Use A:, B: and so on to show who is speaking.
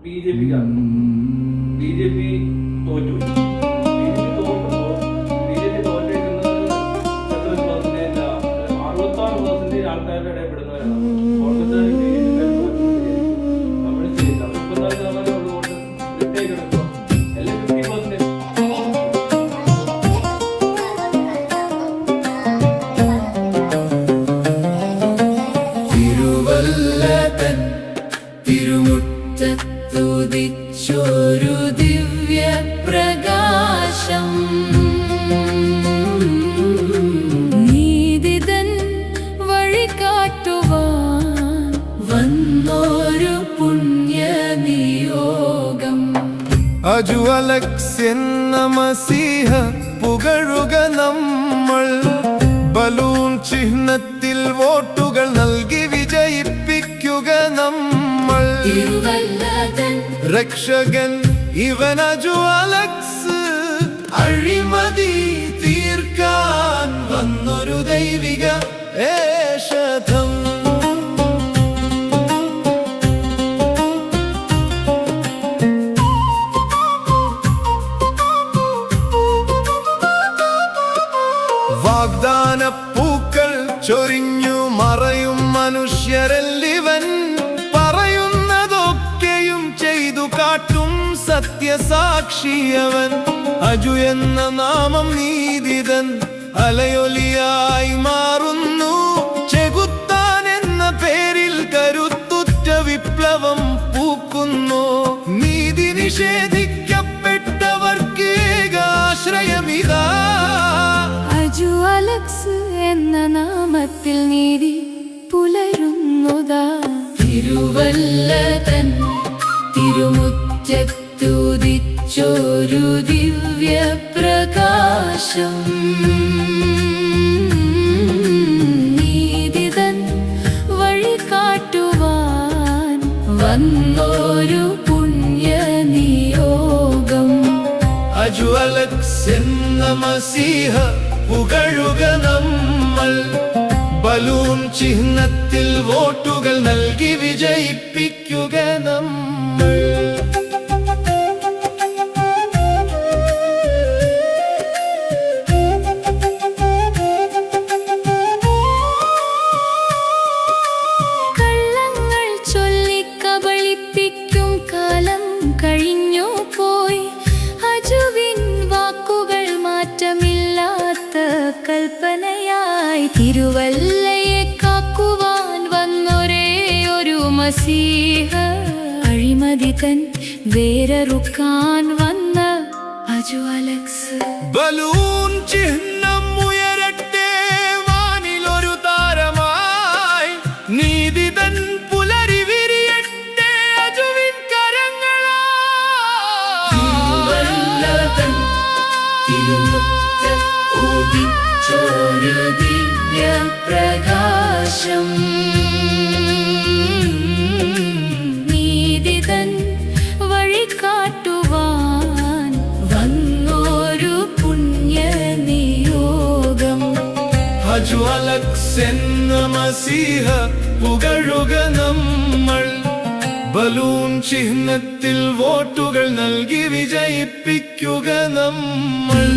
A: BJP-ക്കാണ്. BJP തോറ്റു. BJP തോൽക്കുമ്പോൾ BJP തോറ്റിരിക്കുന്നത് എത്ര percentage? 66% ആൾക്കാരുടെ ഇടയിൽ പെടുന്നവരാണ്. കോൺഗ്രസ്സുകാർ നമ്മൾ ചെയ്യില്ല. 34% വോട്ട് റിട്ടേക്ക് എടുക്കുക. എല്ലാം 50%.
B: തിരുവല്ലതൻ തിരുമുറ്റത്തുദിച്ചൊരു ദിവ്യ പ്രകാശം, നീതിതൻ വഴി കാട്ടുവാൻ വന്നൊരു പുണ്യ നിയോഗം.
C: അജു അലക്സ് എന്ന മസീഹ പുകഴുക നമ്മൾ, ബലൂൺ ചിഹ്നത്തിൽ വോട്ടുകൾ നൽകി വിജയിപ്പിക്കുക നമ്മൾ. രക്ഷകൻ ഇവൻ അജു അലക്സ്, അഴിമതി തീർക്കാൻ വന്നൊരു ദൈവിക ഏഷധം. വാഗ്ദാന പൂക്കൾ ചൊരിഞ്ഞു മറയും മനുഷ്യരെല്ലിവൻ, പറയുന്നതൊക്കെയും ചെയ്തു കാട്ടും സത്യസാക്ഷിയവൻ. അജു എന്ന നാമം നീതിതൻ അലയൊലിയായി മാറുന്നു. ചെകുത്താൻ എന്ന പേരിൽ കരുത്തുറ്റ വിപ്ലവം പൂക്കുന്നു. നീതി നിഷേധിക്കപ്പെട്ടവർക്ക് ഏകാശ്രയമിതാ.
B: അജു അലക്സ് എന്ന നാമത്തിൽ നീതി പുലരുന്നതാ. തിരുവല്ലതൻ തിരുമുറ്റത്തുദിച്ചൊരു ദിവ്യ പ്രകാശം, നീതിതൻ വഴി കാട്ടുവാൻ വന്നൊരു പുണ്യ നിയോഗം.
C: അജു അലക്സ് എന്ന മസീഹ പുകഴുക നമ്മൾ, ബലൂൺ ചിഹ്നത്തിൽ വോട്ടുകൾ നൽകി വിജയിപ്പിക്കുക നമ്മൾ.
B: കള്ളങ്ങൾ ചൊല്ലി കബളിപ്പിക്കും കാലം കഴിഞ്ഞു പോയി. അജുവിൻ വാക്കുകൾ മാറ്റമില്ലാത്ത കൽപ്പനയായി. തിരുവല്ലയെ കാക്കുവാൻ വന്നൊരേ ഒരു മസീഹ, അഴിമതി തൻ വേരറുക്കാൻ വന്ന അജു അലക്സ്.
C: ബലൂൺ ചിഹ്നം ഉയരട്ടെ വാനിലൊരു താരമായി, നീതി തൻ പുലരി വിരിയട്ടെ അജുവിൻ കരങ്ങളാൽ.
B: ഉദിച്ചൊരു ദിവ്യ പ്രകാശം, നീതിതൻ വഴി കാട്ടുവാൻ വന്നൊരു പുണ്യ നിയോഗം.
C: അജു അലക്സ് എന്ന മസീഹ പുകഴുക നമ്മൾ, ബലൂൺ ചിഹ്നത്തിൽ വോട്ടുകൾ നൽകി വിജയിപ്പിക്കുക നമ്മൾ.